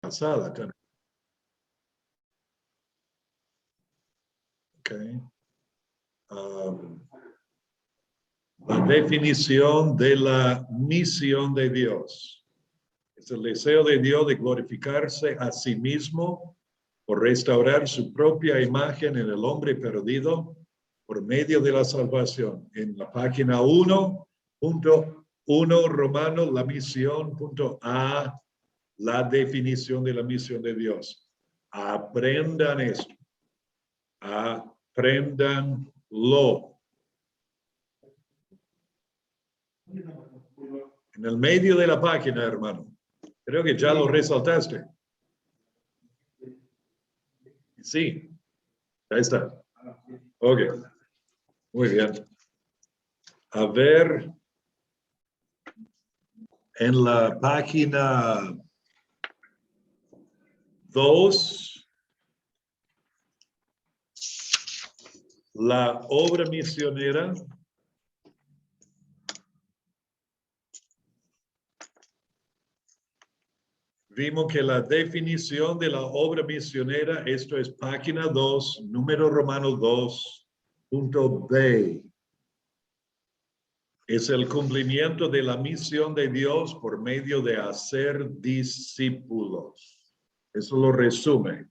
pasada también. Okay. La definición de la misión de Dios. Es el deseo de Dios de glorificarse a sí mismo por restaurar su propia imagen en el hombre perdido por medio de la salvación. En la página 1.1 Romano, la misión, punto A, la definición de la misión de Dios. Aprendan esto. Apréndanlo. En el medio de la página, hermano. Creo que ya lo resaltaste. Sí, ahí está. Ok, muy bien. A ver, en la página 2, la obra misionera. Vimos que la definición de la obra misionera, esto es página 2, número romano 2, punto B. Es el cumplimiento de la misión de Dios por medio de hacer discípulos. Eso lo resume.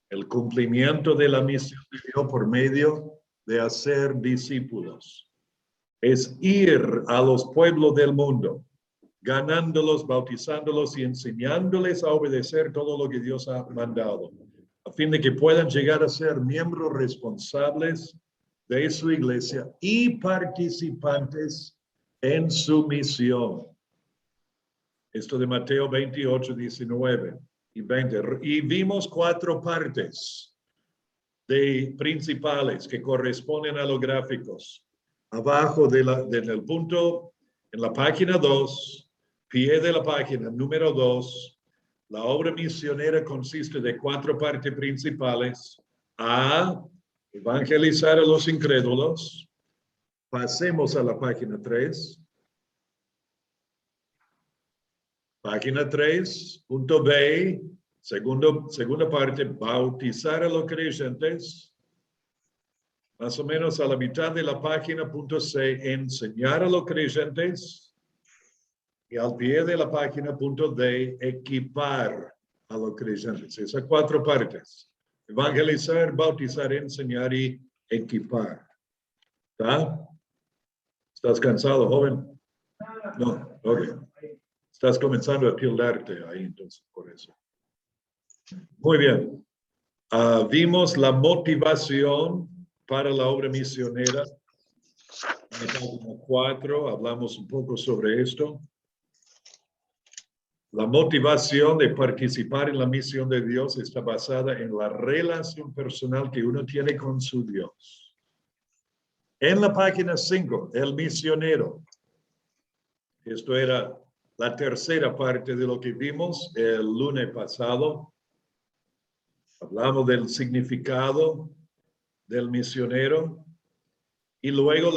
El cumplimiento de la misión de Dios por medio de hacer discípulos. Es ir a los pueblos del mundo, ganándolos, bautizándolos y enseñándoles a obedecer todo lo que Dios ha mandado, a fin de que puedan llegar a ser miembros responsables de su iglesia y participantes en su misión. Esto de Mateo 28, 19 y 20. Y vimos 4 partes principales que corresponden a los gráficos. Abajo del punto, en la página 2, pie de la página número 2, la obra misionera consiste de 4 partes principales. A, evangelizar a los incrédulos. Pasemos a la página 3. Página 3, punto B, segunda parte, bautizar a los creyentes. Más o menos a la mitad de la página, punto C, enseñar a los creyentes. Y al pie de la página, punto D, equipar a los creyentes. Esas 4 partes. Evangelizar, bautizar, enseñar y equipar. ¿Está? ¿Estás cansado, joven? No, ok. Estás comenzando a tildarte ahí, entonces, por eso. Muy bien. Vimos la motivación para la obra misionera. En la página 4 hablamos un poco sobre esto. La motivación de participar en la misión de Dios está basada en la relación personal que uno tiene con su Dios. En la página 5, el misionero. Esto era la tercera parte de lo que vimos el lunes pasado. Hablamos del significado del misionero. Y luego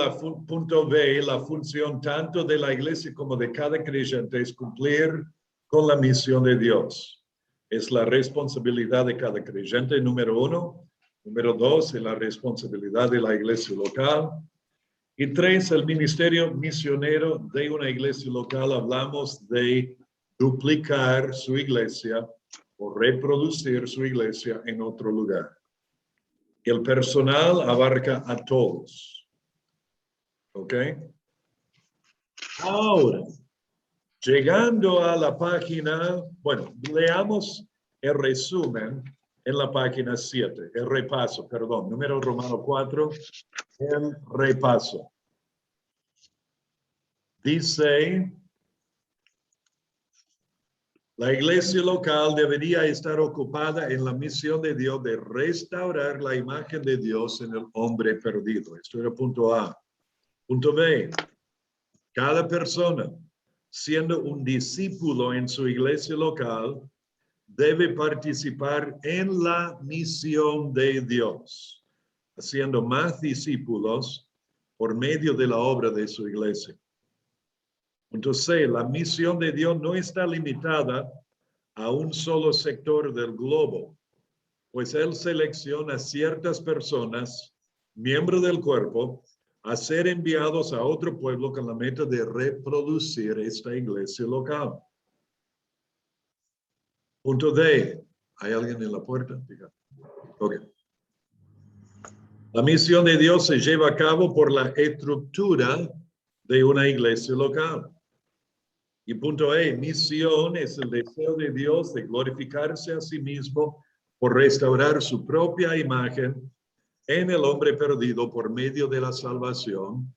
punto B, la función tanto de la iglesia como de cada creyente es cumplir con la misión de Dios. Es la responsabilidad de cada creyente, número 1. Número 2, es la responsabilidad de la iglesia local. Y 3, el ministerio misionero de una iglesia local. Hablamos de duplicar su iglesia o reproducir su iglesia en otro lugar. El personal abarca a todos. ¿Ok? Ahora, llegando a la página, bueno, leamos el resumen en la página 7, el repaso, perdón, número romano 4, el repaso. Dice, la iglesia local debería estar ocupada en la misión de Dios de restaurar la imagen de Dios en el hombre perdido. Esto era punto A. Punto B, cada persona, siendo un discípulo en su iglesia local, debe participar en la misión de Dios, haciendo más discípulos por medio de la obra de su iglesia. Entonces, la misión de Dios no está limitada a un solo sector del globo, pues él selecciona ciertas personas, miembros del cuerpo, a ser enviados a otro pueblo con la meta de reproducir esta iglesia local. Punto D. ¿Hay alguien en la puerta? Ok. La misión de Dios se lleva a cabo por la estructura de una iglesia local. Y punto E, misión es el deseo de Dios de glorificarse a sí mismo por restaurar su propia imagen en el hombre perdido por medio de la salvación.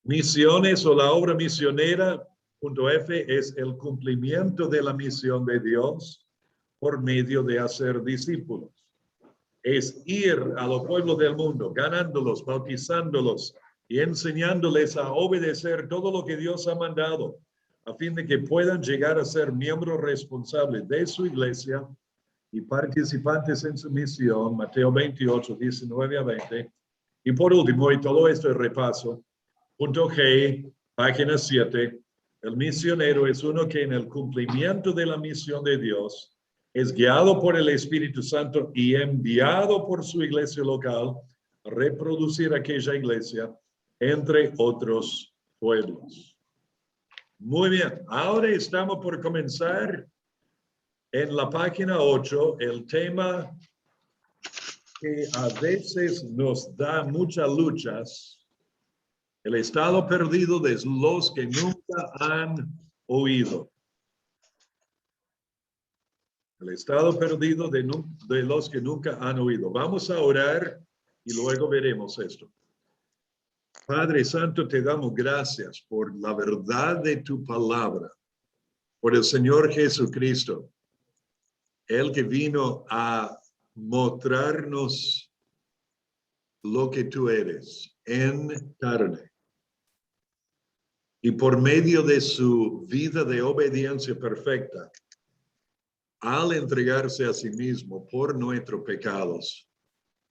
Misiones o la obra misionera, punto F, es el cumplimiento de la misión de Dios por medio de hacer discípulos. Es ir a los pueblos del mundo, ganándolos, bautizándolos y enseñándoles a obedecer todo lo que Dios ha mandado, a fin de que puedan llegar a ser miembros responsables de su iglesia y participantes en su misión, Mateo 28, 19 a 20. Y por último, y todo esto es repaso, punto G, página 7, el misionero es uno que en el cumplimiento de la misión de Dios es guiado por el Espíritu Santo y enviado por su iglesia local a reproducir aquella iglesia entre otros pueblos. Muy bien, ahora estamos por comenzar en la página 8, el tema que a veces nos da muchas luchas, el estado perdido de los que nunca han oído. El estado perdido de los que nunca han oído. Vamos a orar y luego veremos esto. Padre Santo, te damos gracias por la verdad de tu palabra, por el Señor Jesucristo, el que vino a mostrarnos lo que tú eres en carne. Y por medio de su vida de obediencia perfecta, al entregarse a sí mismo por nuestros pecados,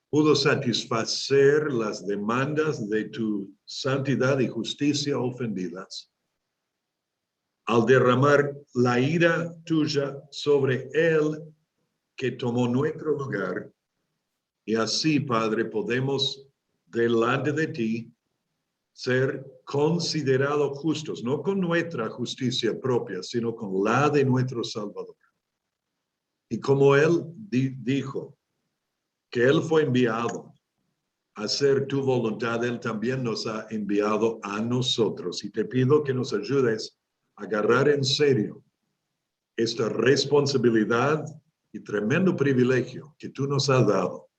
pudo satisfacer las demandas de tu santidad y justicia ofendidas, al derramar la ira tuya sobre él que tomó nuestro lugar. Y así, Padre, podemos delante de ti ser considerados justos, no con nuestra justicia propia, sino con la de nuestro Salvador. Y como él dijo que él fue enviado a hacer tu voluntad, él también nos ha enviado a nosotros. Y te pido que nos ayudes a agarrar en serio esta responsabilidad y tremendo privilegio que tú nos has dado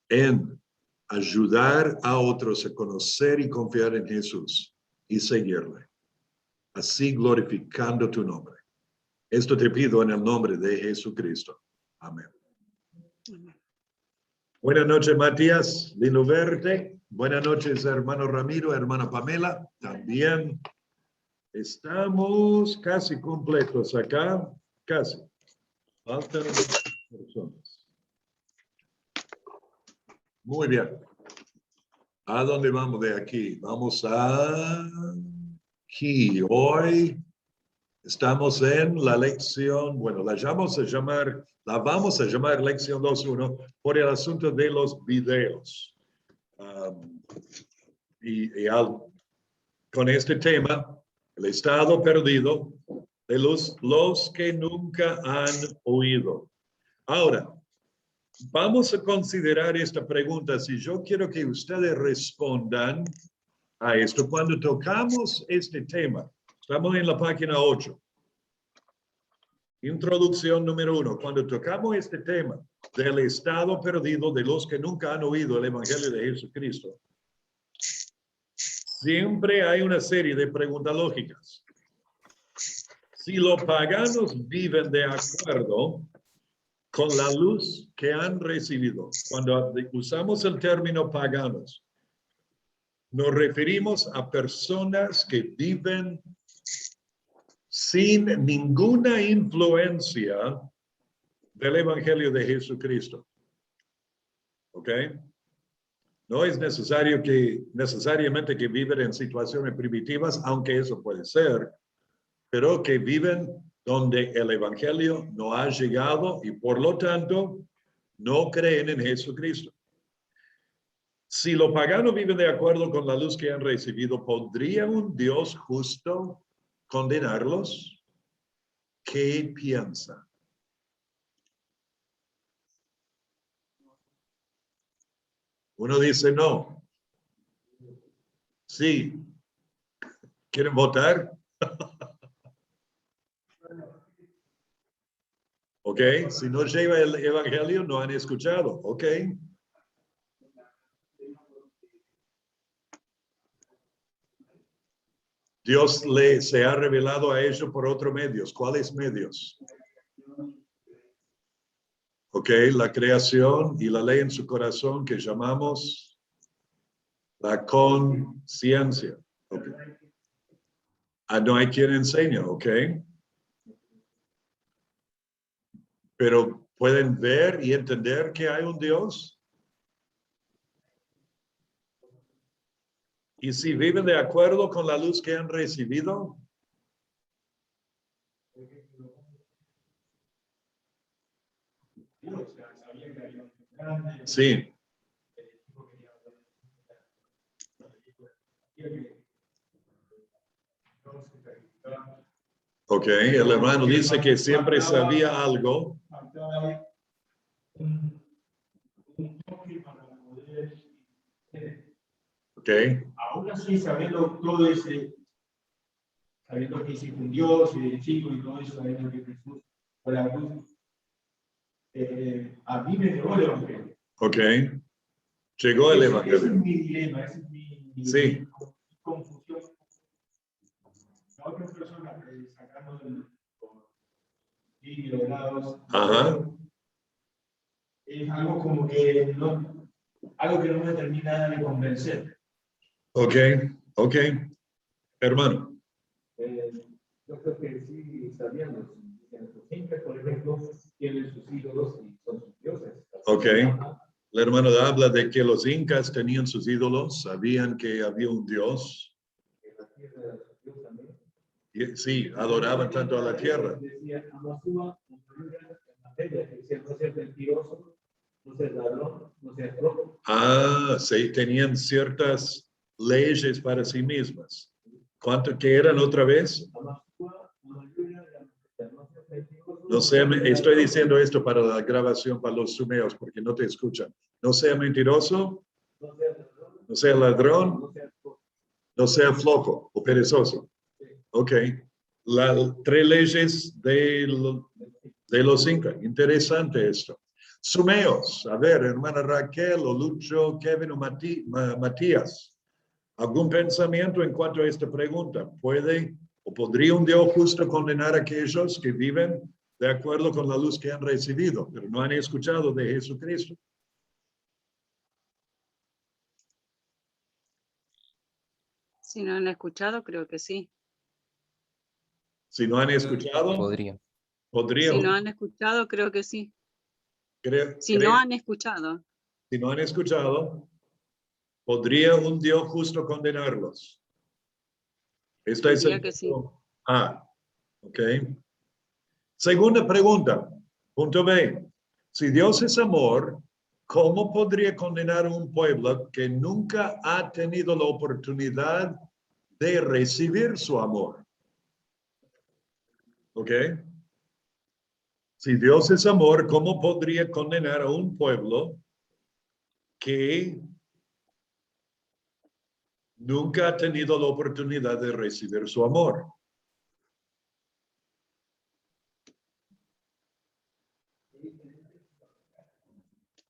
en ayudar a otros a conocer y confiar en Jesús y seguirle, así glorificando tu nombre. Esto te pido en el nombre de Jesucristo. Amén. Buenas noches, Matías. Lindo verte. Buenas noches, hermano Ramiro, hermana Pamela. También estamos casi completos acá. Casi. Faltan personas. Muy bien. ¿A dónde vamos de aquí? Vamos a aquí. Hoy estamos en la lección, bueno, la vamos a llamar lección 2.1 por el asunto de los videos. Con este tema, el estado perdido de los que nunca han oído. Ahora, vamos a considerar esta pregunta. Si yo quiero que ustedes respondan a esto, cuando tocamos este tema, estamos en la página 8. Introducción número 1. Cuando tocamos este tema del estado perdido de los que nunca han oído el Evangelio de Jesucristo, siempre hay una serie de preguntas lógicas. Si los paganos viven de acuerdo con la luz que han recibido, cuando usamos el término paganos, nos referimos a personas que viven sin ninguna influencia del Evangelio de Jesucristo. ¿Ok? No es necesariamente que viven en situaciones primitivas, aunque eso puede ser, pero que viven donde el evangelio no ha llegado y por lo tanto no creen en Jesucristo. Si los paganos viven de acuerdo con la luz que han recibido, ¿podría un Dios justo condenarlos? ¿Qué piensa? Uno dice no. Sí. ¿Quieren votar? Ok, si no lleva el evangelio, no han escuchado. Ok. Dios se ha revelado a ellos por otros medios. ¿Cuáles medios? Ok, la creación y la ley en su corazón que llamamos la conciencia. Okay. No hay quien enseña, ok. Pero pueden ver y entender que hay un Dios. Y si viven de acuerdo con la luz que han recibido, sí. Ok, el hermano dice que siempre sabía algo. Ok. Aún así, sabiendo todo ese, sabiendo que existe un Dios y el chico y todo eso, sabiendo que Jesús fue la luz, a mí me llegó el evangelio. Ok. Llegó el evangelio. Ese es mi dilema, ese es mi confusión. La otra persona sacando el lados, es algo como que no, algo que no me termina de convencer. Ok, ok. Hermano. Yo creo que sí sabíamos que los incas, por ejemplo, tienen sus ídolos y son sus dioses. Ok. El hermano habla de que los incas tenían sus ídolos, sabían que había un Dios. En la tierra era su Dios también. Y, sí, adoraban tanto a la tierra. Decía, Amasúa, decía, no seas mentiroso, no seas ladrón, no seas rojo. Sí, tenían ciertas leyes para sí mismas. ¿Cuánto que eran otra vez? No sea, estoy diciendo esto para la grabación para los sumeos porque no te escuchan. No sea mentiroso, no sea ladrón, no sea flojo o perezoso. Ok. Las tres leyes de los incas. Interesante esto. Sumeos. A ver, hermana Raquel, o Lucho, Kevin o Matías. ¿Algún pensamiento en cuanto a esta pregunta? ¿Puede o podría un Dios justo condenar a aquellos que viven de acuerdo con la luz que han recibido, pero no han escuchado de Jesucristo? Si no han escuchado, creo que sí. Si no han escuchado, Podría. podría. Si no han escuchado, creo que sí. Si no han escuchado. Si no han escuchado, ¿podría un Dios justo condenarlos? Esta es Diría que sí. Ok. Segunda pregunta, punto B. Si Dios es amor, ¿cómo podría condenar a un pueblo que nunca ha tenido la oportunidad de recibir su amor? ¿Ok? Si Dios es amor, ¿cómo podría condenar a un pueblo que nunca ha tenido la oportunidad de recibir su amor?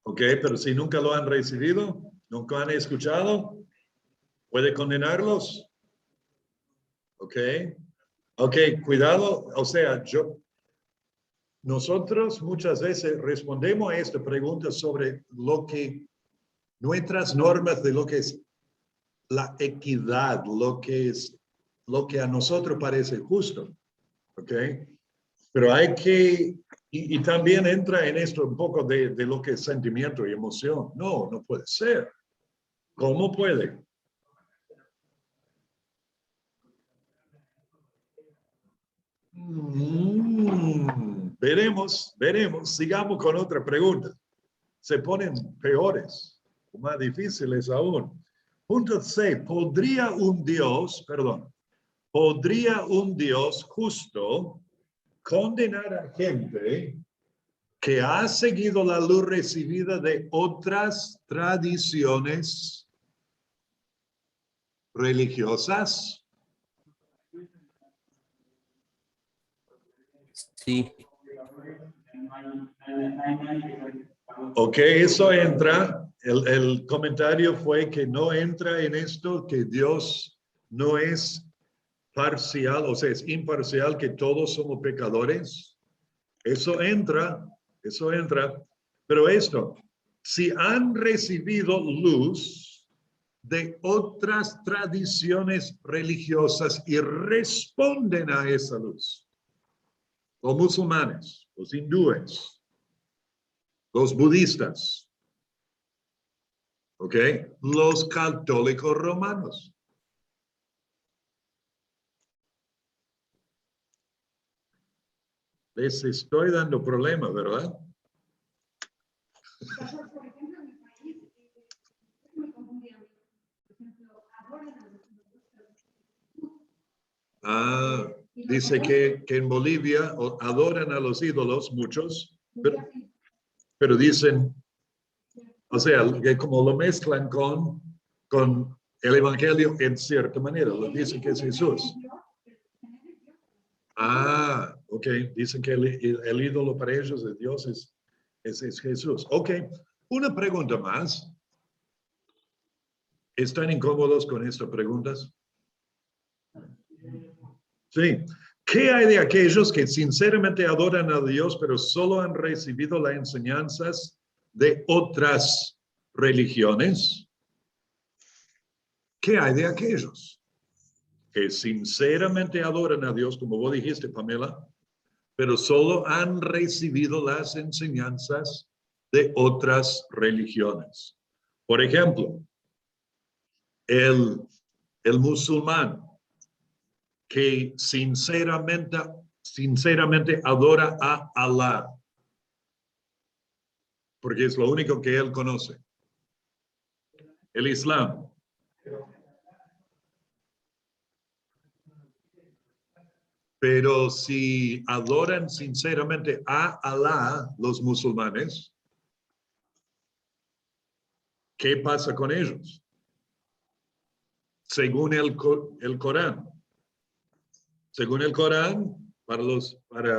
Ok, pero si nunca lo han recibido, nunca han escuchado, ¿puede condenarlos? Ok. Ok, cuidado, o sea, nosotros muchas veces respondemos a esta pregunta sobre lo que nuestras normas de lo que es la equidad, lo que a nosotros parece justo, ¿ok? Pero hay que, y también entra en esto un poco de lo que es sentimiento y emoción. No, no puede ser. ¿Cómo puede? Veremos. Sigamos con otra pregunta. Se ponen peores, más difíciles aún. Punto C. ¿Podría un Dios justo condenar a gente que ha seguido la luz recibida de otras tradiciones religiosas? Sí. Ok, eso entra. El comentario fue que no entra en esto, que Dios no es parcial, o sea, es imparcial, que todos somos pecadores. Eso entra. Pero esto, si han recibido luz de otras tradiciones religiosas y responden a esa luz, los musulmanes, los hindúes, los budistas, ¿ok? Los católicos romanos. Les estoy dando problemas, ¿verdad? Dice que en Bolivia adoran a los ídolos, muchos, pero dicen, o sea, que como lo mezclan con el evangelio en cierta manera, lo dicen que es Jesús. Ok, dicen que el ídolo para ellos de Dios es Jesús. Ok, una pregunta más. ¿Están incómodos con estas preguntas? Sí. ¿Qué hay de aquellos que sinceramente adoran a Dios, pero solo han recibido las enseñanzas de otras religiones? ¿Qué hay de aquellos que sinceramente adoran a Dios, como vos dijiste, Pamela, pero solo han recibido las enseñanzas de otras religiones? Por ejemplo, el musulmán que sinceramente adora a Alá, porque es lo único que él conoce. El Islam. Pero si adoran sinceramente a Alá, los musulmanes, ¿qué pasa con ellos? Según el Corán. Según el Corán, para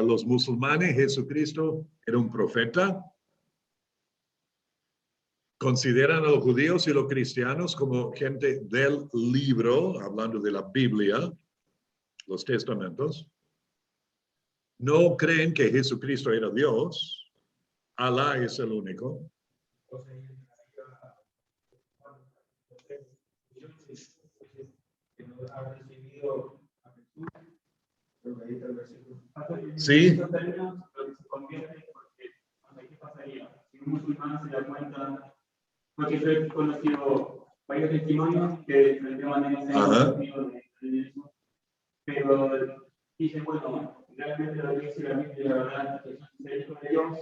los musulmanes, Jesucristo era un profeta. Consideran a los judíos y los cristianos como gente del libro, hablando de la Biblia, los testamentos. No creen que Jesucristo era Dios. Alá es el único. Sí. ¿Qué pasaría? Si un musulmán se da cuenta, porque yo he conocido varios testimonios que de manera eso, pero dicen, bueno, realmente lo que dice la Biblia, la verdad, que son el Hijo de Dios.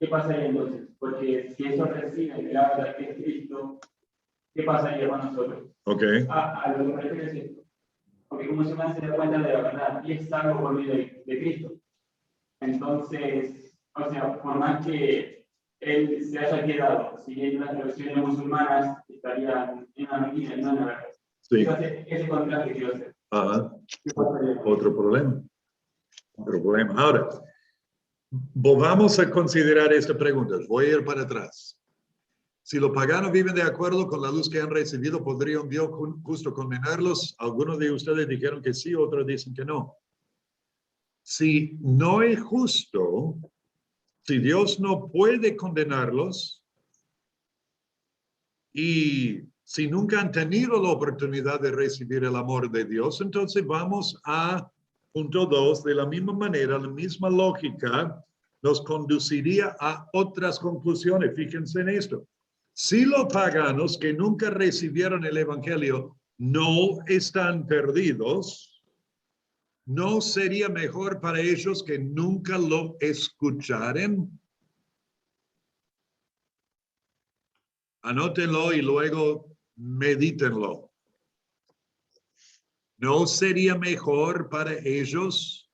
¿Qué pasaría entonces? Porque si eso recibe que la verdad que es Cristo, ¿qué pasaría con nosotros? Okay. A lo que me refiero es esto. Porque como musulmán se da cuenta de la verdad y es salvo por medio de Cristo. Entonces, o sea, por más que él se haya quedado siguiendo las tradiciones musulmanas, estaría en la mentira y no en la verdad. Sí. Entonces, ese contraste quiero hacer. Otro problema. Ahora, vamos a considerar esta pregunta. Voy a ir para atrás. Si los paganos viven de acuerdo con la luz que han recibido, ¿podría un Dios justo condenarlos? Algunos de ustedes dijeron que sí, otros dicen que no. Si no es justo, si Dios no puede condenarlos y si nunca han tenido la oportunidad de recibir el amor de Dios, entonces vamos a punto 2. De la misma manera, la misma lógica nos conduciría a otras conclusiones. Fíjense en esto. Si los paganos que nunca recibieron el evangelio no están perdidos, ¿no sería mejor para ellos que nunca lo escucharen? Anótenlo y luego medítenlo. ¿No sería mejor para ellos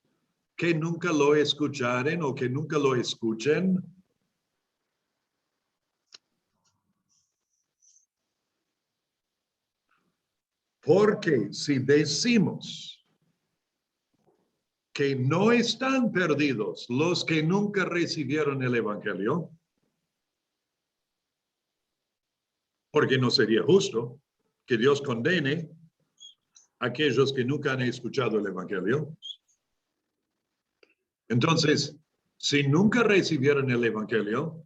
que nunca lo escucharen o que nunca lo escuchen? Porque si decimos que no están perdidos los que nunca recibieron el evangelio, porque no sería justo que Dios condene a aquellos que nunca han escuchado el evangelio. Entonces, si nunca recibieron el evangelio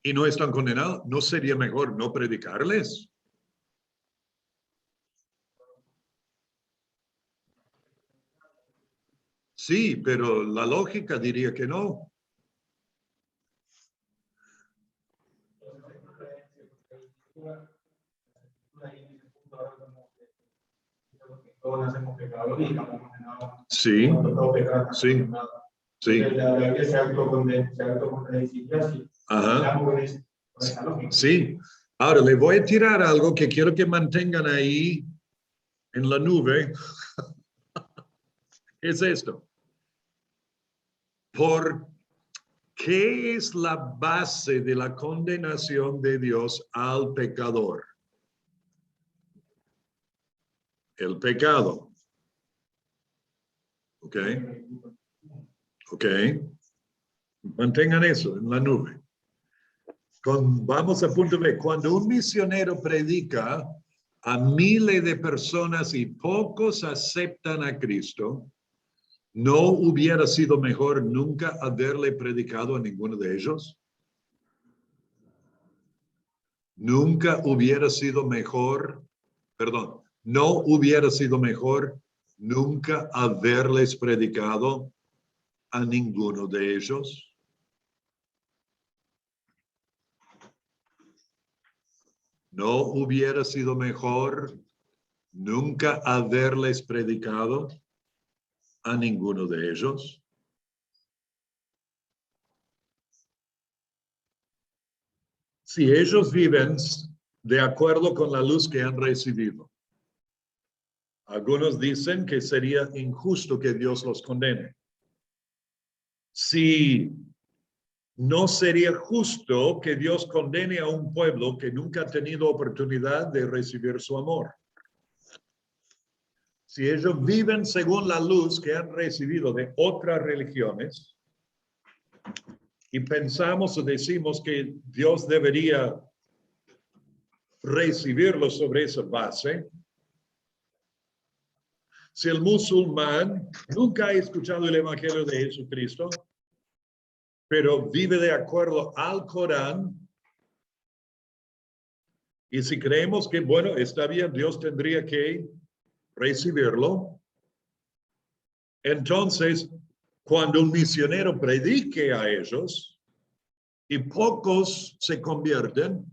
y no están condenados, ¿no sería mejor no predicarles? Sí, pero la lógica diría que no. Todos nacemos pecadores y estamos condenados. Sí, sí, sí. La se autocontradeciría así. Ajá. Sí. Ahora le voy a tirar algo que quiero que mantengan ahí en la nube. Es esto. ¿Por qué es la base de la condenación de Dios al pecador? El pecado. ¿Ok? ¿Ok? Mantengan eso en la nube. Vamos a punto B. Cuando un misionero predica a miles de personas y pocos aceptan a Cristo, ¿no hubiera sido mejor nunca haberle predicado a ninguno de ellos? Nunca hubiera sido mejor, perdón, no hubiera sido mejor nunca haberles predicado a ninguno de ellos. ¿No hubiera sido mejor nunca haberles predicado a ninguno de ellos? Si ellos viven de acuerdo con la luz que han recibido, algunos dicen que sería injusto que Dios los condene. Si no sería justo que Dios condene a un pueblo que nunca ha tenido oportunidad de recibir su amor. Si ellos viven según la luz que han recibido de otras religiones y pensamos o decimos que Dios debería recibirlos sobre esa base, si el musulmán nunca ha escuchado el evangelio de Jesucristo, pero vive de acuerdo al Corán, y si creemos que, bueno, está bien, Dios tendría que recibirlo, entonces, cuando un misionero predique a ellos y pocos se convierten,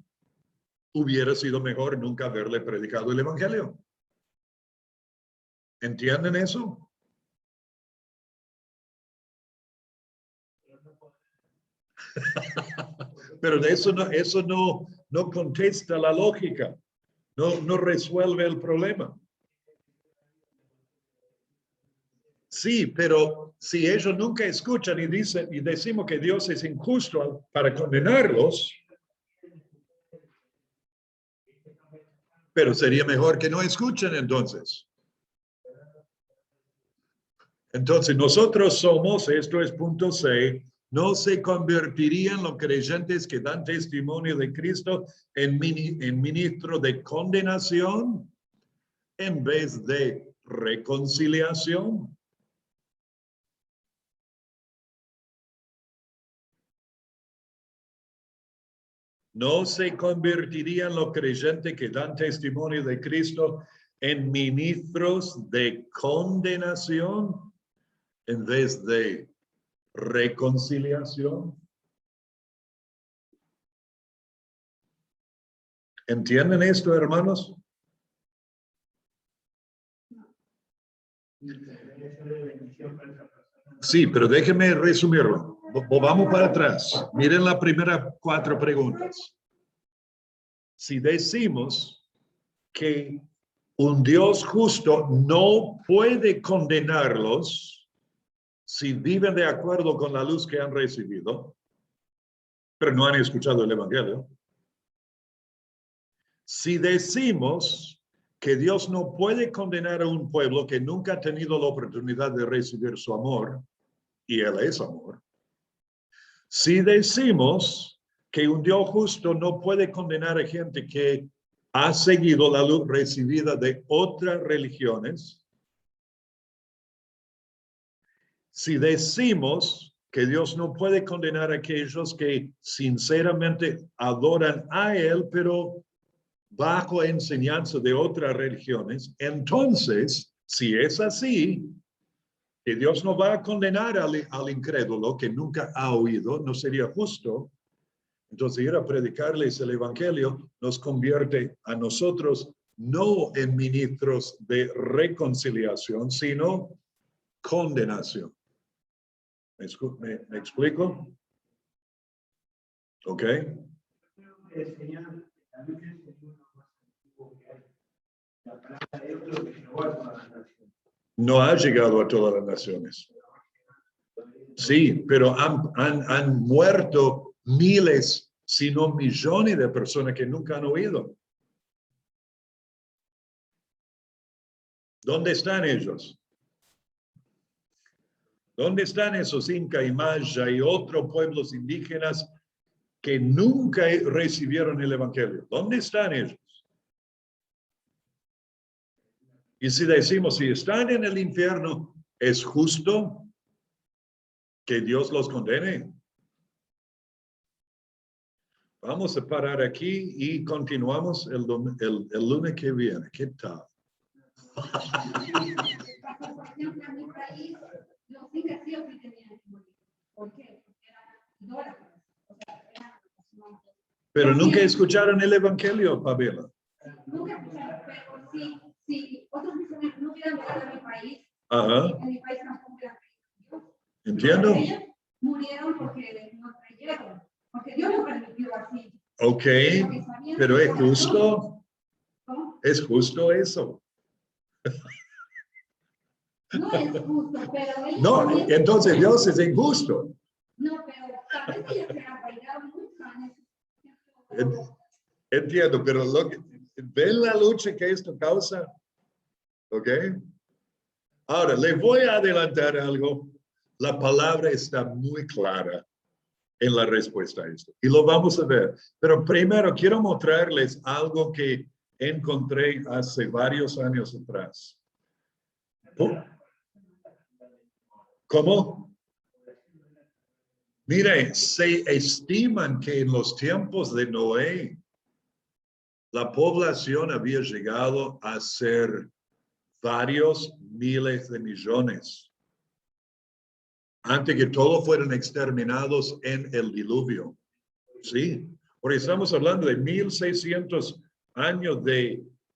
hubiera sido mejor nunca haberle predicado el evangelio. ¿Entienden eso? Pero eso no contesta la lógica, no resuelve el problema. Sí, pero si ellos nunca escuchan y dicen y decimos que Dios es injusto para condenarlos, pero sería mejor que no escuchen entonces. Entonces nosotros somos, esto es punto C, no se convertirían los creyentes que dan testimonio de Cristo en ministro de condenación en vez de reconciliación. No se convertirían los creyentes que dan testimonio de Cristo en ministros de condenación en vez de reconciliación. ¿Entienden esto, hermanos? Sí, pero déjenme resumirlo. Vamos para atrás. Miren las primeras 4 preguntas. Si decimos que un Dios justo no puede condenarlos si viven de acuerdo con la luz que han recibido, pero no han escuchado el Evangelio. Si decimos que Dios no puede condenar a un pueblo que nunca ha tenido la oportunidad de recibir su amor, y Él es amor. Si decimos que un Dios justo no puede condenar a gente que ha seguido la luz recibida de otras religiones, si decimos que Dios no puede condenar a aquellos que sinceramente adoran a Él, pero bajo enseñanza de otras religiones, entonces, si es así, que Dios no va a condenar al incrédulo que nunca ha oído, no sería justo. Entonces, ir a predicarles el Evangelio nos convierte a nosotros no en ministros de reconciliación, sino condenación. ¿Me explico? ¿Ok? No ha llegado a todas las naciones. Sí, pero han muerto miles, si no millones de personas que nunca han oído. ¿Dónde están ellos? ¿Dónde están esos Inca y Maya y otros pueblos indígenas que nunca recibieron el Evangelio? ¿Dónde están ellos? Y si decimos, si están en el infierno, ¿es justo que Dios los condene? Vamos a parar aquí y continuamos el lunes que viene. ¿Qué tal? Pero nunca escucharon el Evangelio, Pamela. Nunca escucharon, pero si otros misioneros no hubieran llegado a mi país, Ajá. en mi país tampoco hubieran creído. ¿Entiendo? Ellos murieron porque no creyeron, porque Dios lo permitió así. Ok, pero es justo. ¿Cómo? ¿Es justo eso? No es justo, pero ellos No, también, entonces Dios es injusto. no, pero tal vez ellos se han bailado mucho. Entiendo, pero ¿ven la lucha que esto causa? ¿Ok? Ahora, le voy a adelantar algo. La palabra está muy clara en la respuesta a esto. Y lo vamos a ver. Pero primero quiero mostrarles algo que encontré hace varios años atrás. ¿Cómo? Mire, se estiman que en los tiempos de Noé, la población había llegado a ser varios miles de millones, antes que todos fueran exterminados en el diluvio. Sí, porque estamos hablando de 1600 años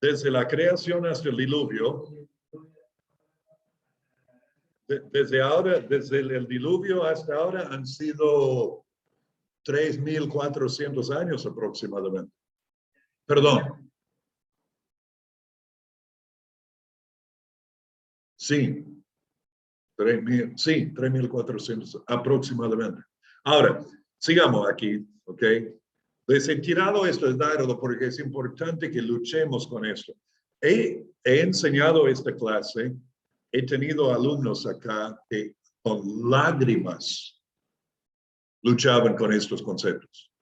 desde la creación hasta el diluvio. Desde el diluvio hasta ahora han sido 3400 años aproximadamente. Perdón. Sí. 3400 aproximadamente. Ahora, sigamos aquí, ¿ok? Les he tirado esto de dardo porque es importante que luchemos con esto. He enseñado esta clase, he tenido alumnos acá que con lágrimas luchaban con estos conceptos.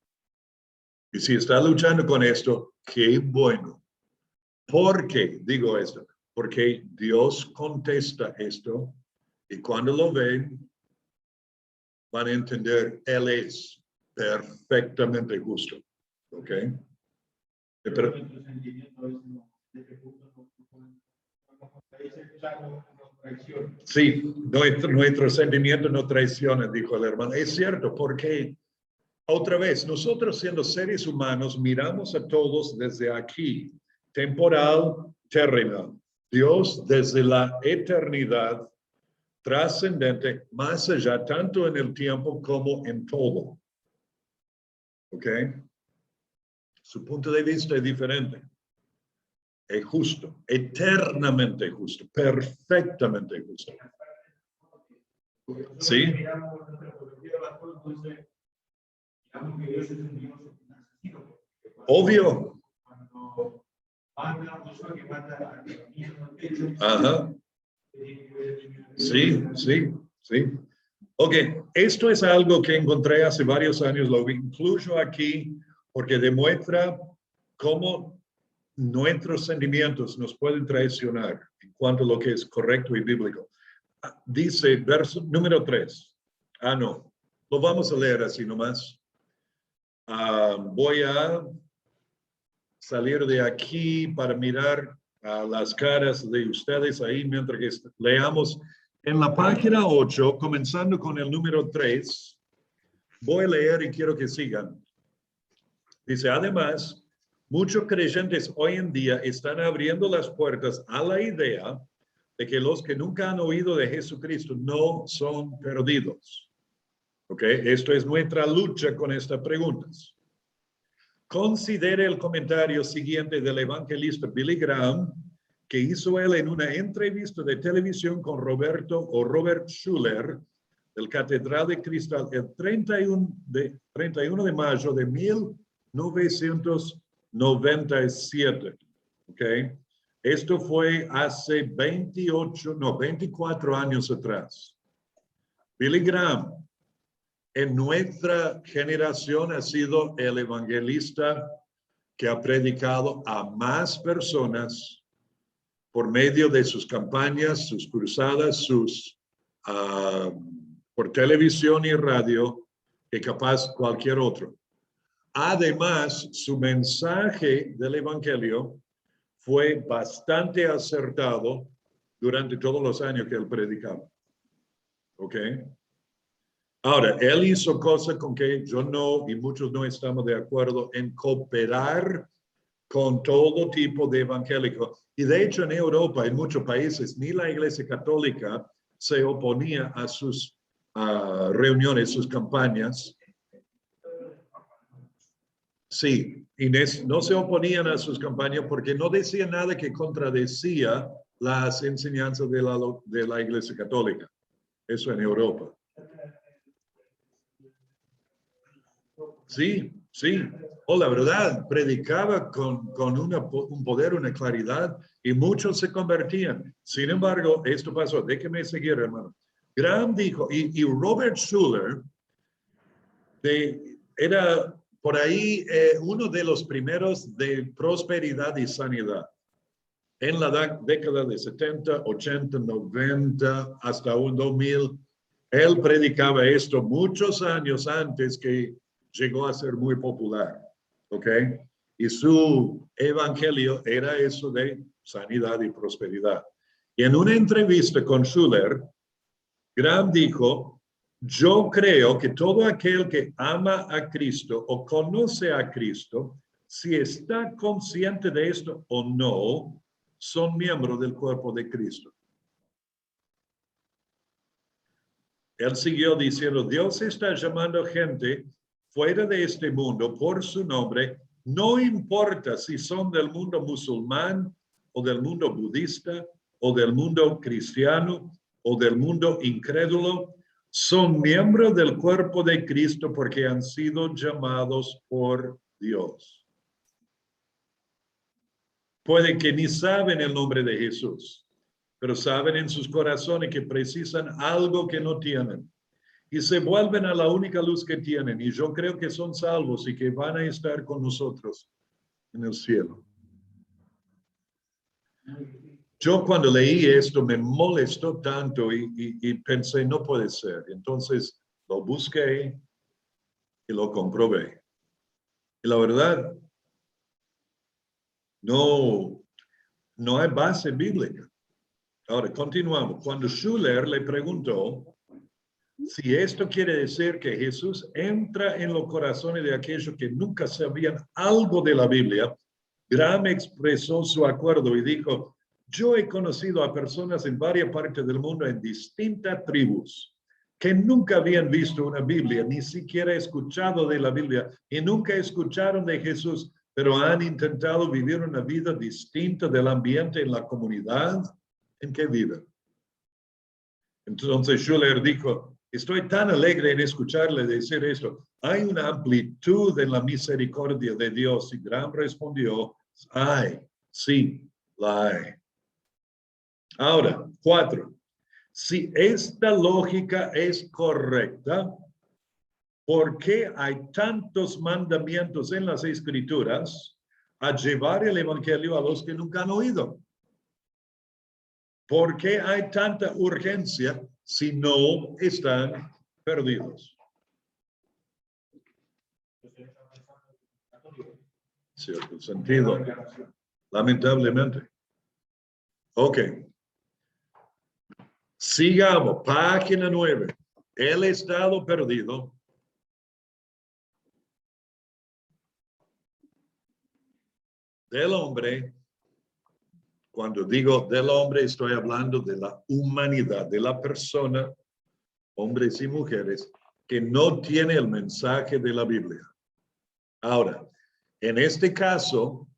Y si está luchando con esto, qué bueno. ¿Por qué digo esto? Porque Dios contesta esto y cuando lo ven, van a entender, Él es perfectamente justo. ¿Ok? Sí, nuestro sentimiento no traiciona, dijo el hermano. Es cierto, porque otra vez, nosotros siendo seres humanos, miramos a todos desde aquí, temporal, terrenal. Dios desde la eternidad trascendente, más allá, tanto en el tiempo como en todo. ¿Ok? Su punto de vista es diferente. Es justo, eternamente justo, perfectamente justo. ¿Sí? Obvio. Ajá. Sí, sí, sí. Ok, esto es algo que encontré hace varios años, lo incluyo aquí porque demuestra cómo nuestros sentimientos nos pueden traicionar en cuanto a lo que es correcto y bíblico. Dice, verso número 3. No, lo vamos a leer así nomás. Voy a salir de aquí para mirar a las caras de ustedes ahí mientras que leamos en la página 8, comenzando con el número 3. Voy a leer y quiero que sigan. Dice, además, muchos creyentes hoy en día están abriendo las puertas a la idea de que los que nunca han oído de Jesucristo no son perdidos. ¿Ok? Esto es nuestra lucha con estas preguntas. Considere el comentario siguiente del evangelista Billy Graham, que hizo él en una entrevista de televisión con Robert Schuller, del Catedral de Cristal, el 31 de mayo de 1997. ¿Ok? Esto fue hace 24 años atrás. Billy Graham, en nuestra generación, ha sido el evangelista que ha predicado a más personas por medio de sus campañas, sus cruzadas, por televisión y radio, que capaz cualquier otro. Además, su mensaje del evangelio fue bastante acertado durante todos los años que él predicaba. ¿Ok? Ahora, él hizo cosas con que yo no, y muchos no estamos de acuerdo en cooperar con todo tipo de evangélicos. Y de hecho en Europa, en muchos países, ni la Iglesia Católica se oponía a sus reuniones, sus campañas. Sí, y no se oponían a sus campañas porque no decía nada que contradecía las enseñanzas de la Iglesia Católica. Eso en Europa. Sí, sí. La verdad, predicaba con un poder, una claridad, y muchos se convertían. Sin embargo, esto pasó. Déjeme seguir, hermano. Graham dijo, y Robert Schuller era por ahí uno de los primeros de prosperidad y sanidad. En la década de 70, 80, 90, hasta un 2000, él predicaba esto muchos años antes que llegó a ser muy popular, ¿ok? Y su evangelio era eso de sanidad y prosperidad. Y en una entrevista con Schuller, Graham dijo, yo creo que todo aquel que ama a Cristo o conoce a Cristo, si está consciente de esto o no, son miembros del cuerpo de Cristo. Él siguió diciendo, Dios está llamando gente fuera de este mundo por su nombre, no importa si son del mundo musulmán o del mundo budista o del mundo cristiano o del mundo incrédulo, son miembros del cuerpo de Cristo porque han sido llamados por Dios. Puede que ni saben el nombre de Jesús, pero saben en sus corazones que precisan algo que no tienen. Y se vuelven a la única luz que tienen. Y yo creo que son salvos y que van a estar con nosotros en el cielo. Yo cuando leí esto me molestó tanto y pensé, no puede ser. Entonces lo busqué y lo comprobé. Y la verdad, no hay base bíblica. Ahora, continuamos. Cuando Schuller le preguntó si esto quiere decir que Jesús entra en los corazones de aquellos que nunca sabían algo de la Biblia, Graham expresó su acuerdo y dijo, Yo he conocido a personas en varias partes del mundo, en distintas tribus, que nunca habían visto una Biblia, ni siquiera escuchado de la Biblia, y nunca escucharon de Jesús, pero han intentado vivir una vida distinta del ambiente en la comunidad en que viven. Entonces Schuller dijo, estoy tan alegre en escucharle decir esto. Hay una amplitud en la misericordia de Dios. Y Graham respondió, hay, sí, la hay. Ahora, 4. Si esta lógica es correcta, ¿por qué hay tantos mandamientos en las Escrituras a llevar el Evangelio a los que nunca han oído? ¿Por qué hay tanta urgencia si no están perdidos? Cierto sentido, lamentablemente. Ok. Sigamos, página 9. El estado perdido. Del hombre. Cuando digo del hombre, estoy hablando de la humanidad, de la persona, hombres y mujeres, que no tiene el mensaje de la Biblia. Ahora, en este caso,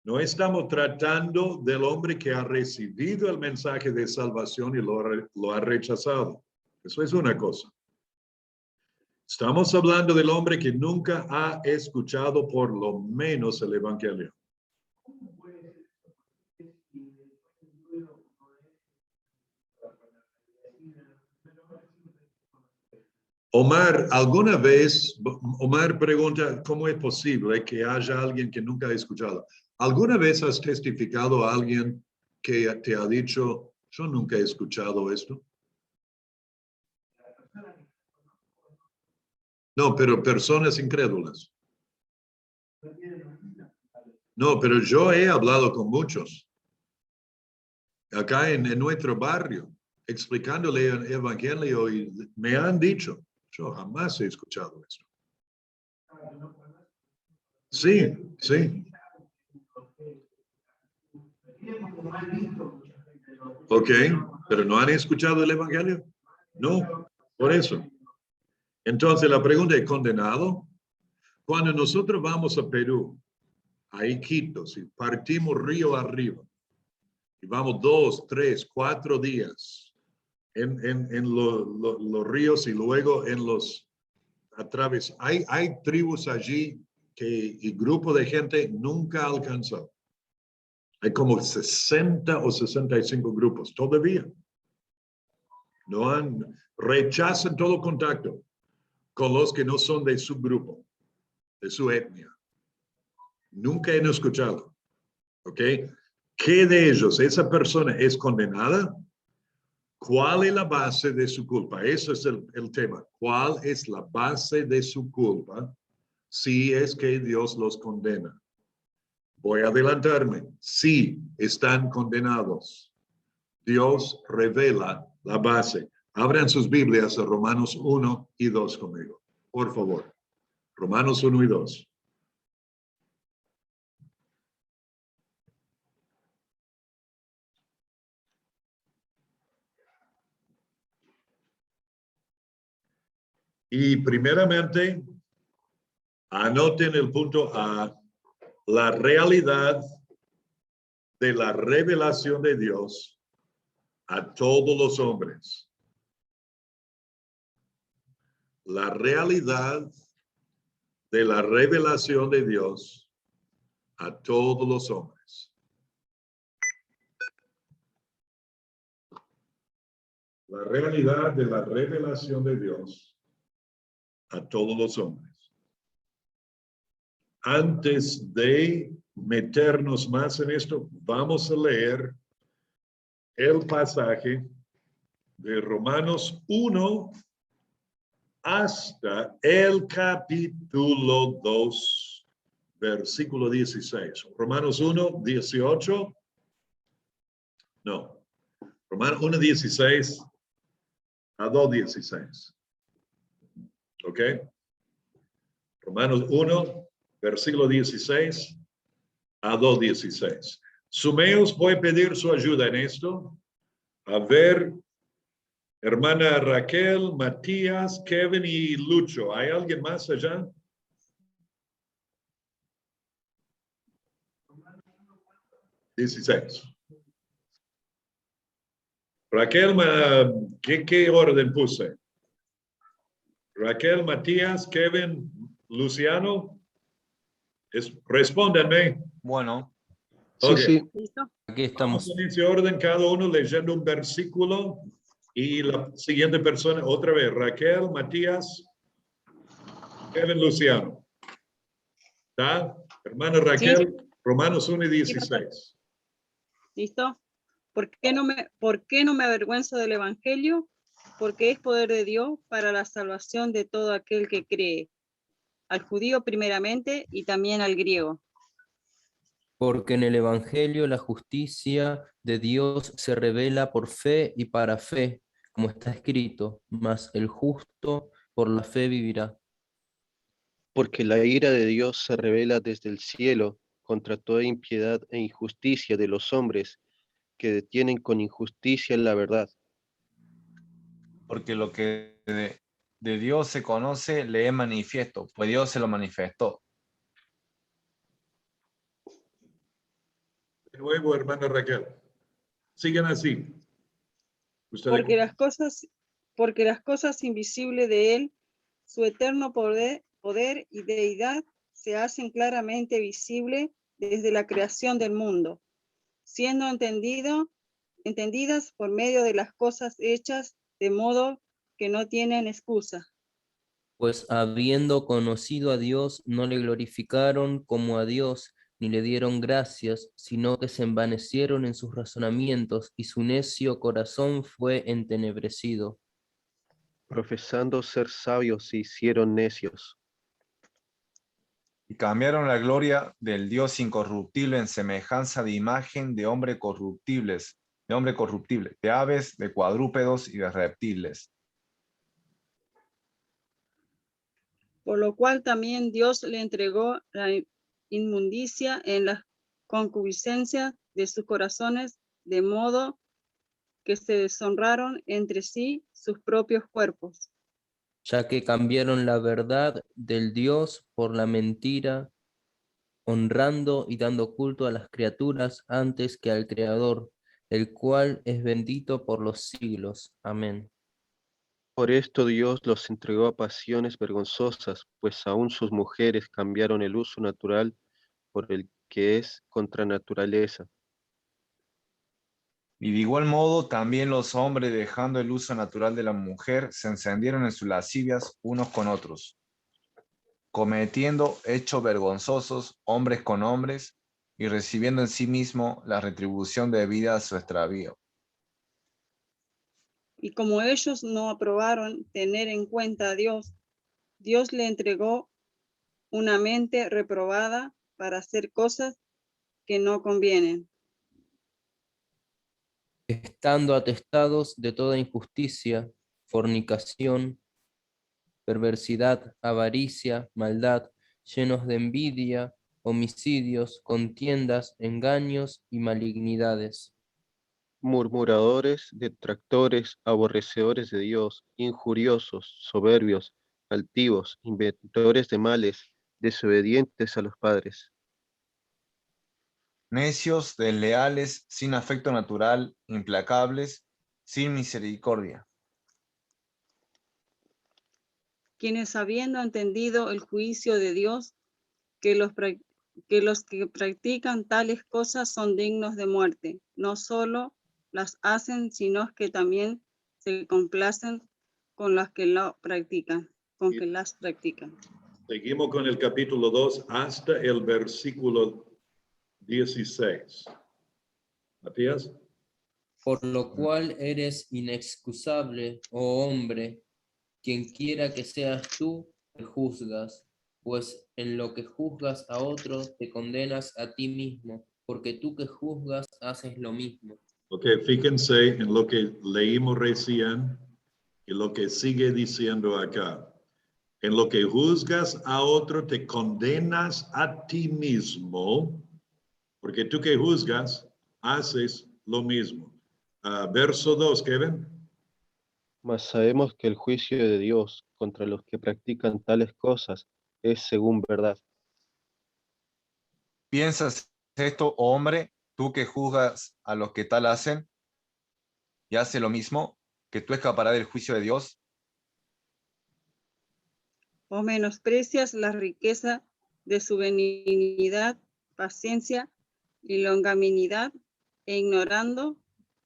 no estamos tratando del hombre que ha recibido el mensaje de salvación y lo ha rechazado. Eso es una cosa. Estamos hablando del hombre que nunca ha escuchado por lo menos el Evangelio. Omar, alguna vez, Omar pregunta, ¿cómo es posible que haya alguien que nunca ha escuchado? ¿Alguna vez has testificado a alguien que te ha dicho, yo nunca he escuchado esto? No, pero personas incrédulas. No, pero yo he hablado con muchos. Acá en nuestro barrio, explicándole el Evangelio y me han dicho, yo jamás he escuchado esto. Sí, sí. Ok, pero ¿no han escuchado el Evangelio? No, por eso. Entonces la pregunta es, ¿condenado? Cuando nosotros vamos a Perú, a Iquitos, y partimos río arriba, y vamos 2, 3, 4 días en los ríos y luego en los atraves. Hay tribus allí y grupo de gente nunca alcanzó. Hay como 60 o 65 grupos todavía. Rechazan todo contacto con los que no son de su grupo, de su etnia. Nunca han escuchado. ¿Ok? ¿Qué de ellos? ¿Esa persona es condenada? ¿Cuál es la base de su culpa? Ese es el tema. ¿Cuál es la base de su culpa si es que Dios los condena? Voy a adelantarme. Sí, están condenados. Dios revela la base. Abran sus Biblias a Romanos 1 y 2 conmigo, por favor. Romanos 1 y 2. Y primeramente, anoten el punto A, la realidad de la revelación de Dios a todos los hombres. La realidad de la revelación de Dios a todos los hombres. La realidad de la revelación de Dios a todos los hombres. Antes de meternos más en esto, vamos a leer el pasaje de Romanos 1 hasta el capítulo 2, versículo 16. Romanos 1, 18. No. Romanos 1, 16 a 2, 16. ¿Ok? Romanos 1, versículo 16 a 2, 16. Sumeos, voy a pedir su ayuda en esto. A ver, hermana Raquel, Matías, Kevin y Lucho. ¿Hay alguien más allá? $16. Raquel, ¿qué orden puse? Raquel, Matías, Kevin, Luciano. Respóndanme. Bueno, Ok. Sí, ¿Listo? aquí Vamos estamos. en ese orden, cada uno leyendo un versículo. Y la siguiente persona, otra vez, Raquel, Matías, Kevin, Luciano. ¿Está? Hermana Raquel, Romanos 1:16. ¿Listo? ¿Por qué no me avergüenzo del Evangelio? Porque es poder de Dios para la salvación de todo aquel que cree, al judío primeramente y también al griego. porque en el Evangelio la justicia de Dios se revela por fe y para fe, como está escrito, mas el justo por la fe vivirá. Porque la ira de Dios se revela desde el cielo contra toda impiedad e injusticia de los hombres que detienen con injusticia la verdad. Porque lo que de Dios se conoce le es manifiesto, pues Dios se lo manifestó. De nuevo, hermana Raquel. Sigan así. Porque las cosas invisibles de él, su eterno poder y deidad, se hacen claramente visibles desde la creación del mundo, siendo entendidas por medio de las cosas hechas, de modo que no tienen excusa. Pues habiendo conocido a Dios, no le glorificaron como a Dios, ni le dieron gracias, sino que se envanecieron en sus razonamientos, y su necio corazón fue entenebrecido. Profesando ser sabios se hicieron necios. Y cambiaron la gloria del Dios incorruptible en semejanza de imagen de hombre corruptible, de aves, de cuadrúpedos y de reptiles. Por lo cual también Dios le entregó la inmundicia en la concupiscencia de sus corazones, de modo que se deshonraron entre sí sus propios cuerpos. Ya que cambiaron la verdad del Dios por la mentira, honrando y dando culto a las criaturas antes que al Creador, el cual es bendito por los siglos. Amén. Por esto Dios los entregó a pasiones vergonzosas, pues aún sus mujeres cambiaron el uso natural por el que es contra naturaleza. Y de igual modo, también los hombres, dejando el uso natural de la mujer, se encendieron en sus lascivias unos con otros, cometiendo hechos vergonzosos hombres con hombres y recibiendo en sí mismo la retribución debida a su extravío. Y como ellos no aprobaron tener en cuenta a Dios, Dios le entregó una mente reprobada para hacer cosas que no convienen, Estando atestados de toda injusticia, fornicación, perversidad, avaricia, maldad, llenos de envidia, homicidios, contiendas, engaños y malignidades. Murmuradores, detractores, aborrecedores de Dios, injuriosos, soberbios, altivos, inventores de males, desobedientes a los padres, Necios, desleales, sin afecto natural, implacables, sin misericordia. quienes habiendo entendido el juicio de Dios, que los que practican tales cosas son dignos de muerte, no solo las hacen, sino que también se complacen con las que lo practican, con que las practican. Seguimos con el capítulo 2 hasta el versículo 16. Matías. Por lo cual eres inexcusable, oh hombre, quien quiera que seas tú, te juzgas, pues en lo que juzgas a otro, te condenas a ti mismo, porque tú que juzgas haces lo mismo. Ok, fíjense en lo que leímos recién y lo que sigue diciendo acá. En lo que juzgas a otro, te condenas a ti mismo, Porque tú que juzgas, haces lo mismo. Verso 2, Kevin. Mas sabemos que el juicio de Dios contra los que practican tales cosas es según verdad. ¿Piensas esto, oh hombre, tú que juzgas a los que tal hacen y hace lo mismo, que tú escaparás del juicio de Dios? ¿O menosprecias la riqueza de su benignidad, paciencia y longanimidad, e ignorando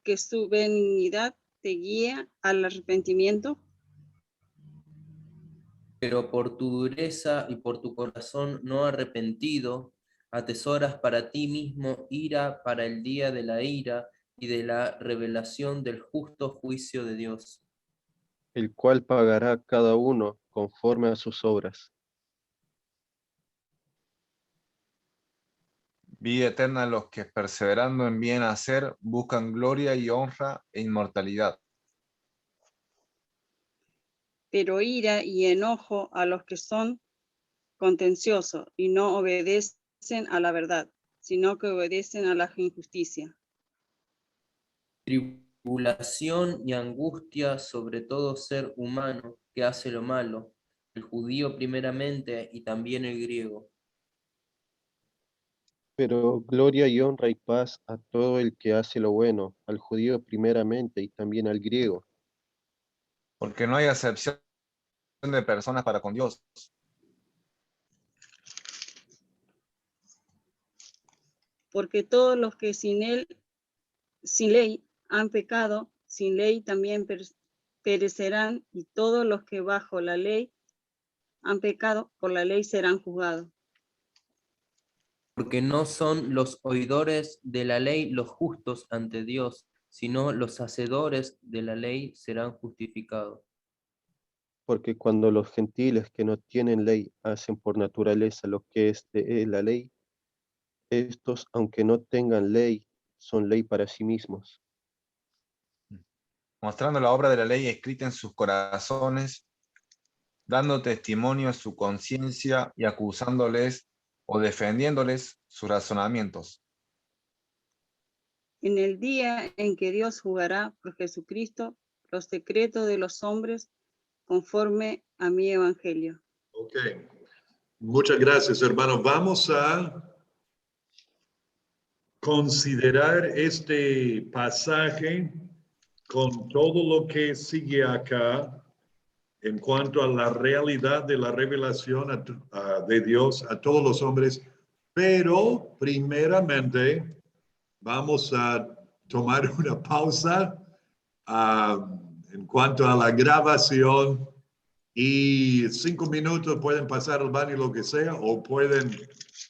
que su benignidad te guía al arrepentimiento? Pero por tu dureza y por tu corazón no arrepentido, atesoras para ti mismo ira para el día de la ira y de la revelación del justo juicio de Dios. El cual pagará cada uno conforme a sus obras. Vida eterna a los que perseverando en bien hacer buscan gloria y honra e inmortalidad. Pero ira y enojo a los que son contenciosos y no obedecen a la verdad, sino que obedecen a la injusticia. Tribulación y angustia sobre todo ser humano que hace lo malo, el judío primeramente y también el griego. Pero gloria y honra y paz a todo el que hace lo bueno, al judío primeramente y también al griego. Porque no hay acepción de personas para con Dios. Porque todos los que sin ley han pecado, sin ley también perecerán, y todos los que bajo la ley han pecado, por la ley serán juzgados. Porque no son los oidores de la ley los justos ante Dios, sino los hacedores de la ley serán justificados. Porque cuando los gentiles que no tienen ley hacen por naturaleza lo que es de la ley, estos, aunque no tengan ley, son ley para sí mismos. Mostrando la obra de la ley escrita en sus corazones, dando testimonio a su conciencia y acusándoles o defendiéndoles sus razonamientos. En el día en que Dios juzgará por Jesucristo los secretos de los hombres conforme a mi evangelio. Ok. Muchas gracias, hermano. Vamos a considerar este pasaje con todo lo que sigue acá en cuanto a la realidad de la revelación de Dios a todos los hombres, pero primeramente vamos a tomar una pausa en cuanto a la grabación y 5 minutos pueden pasar al baño lo que sea o pueden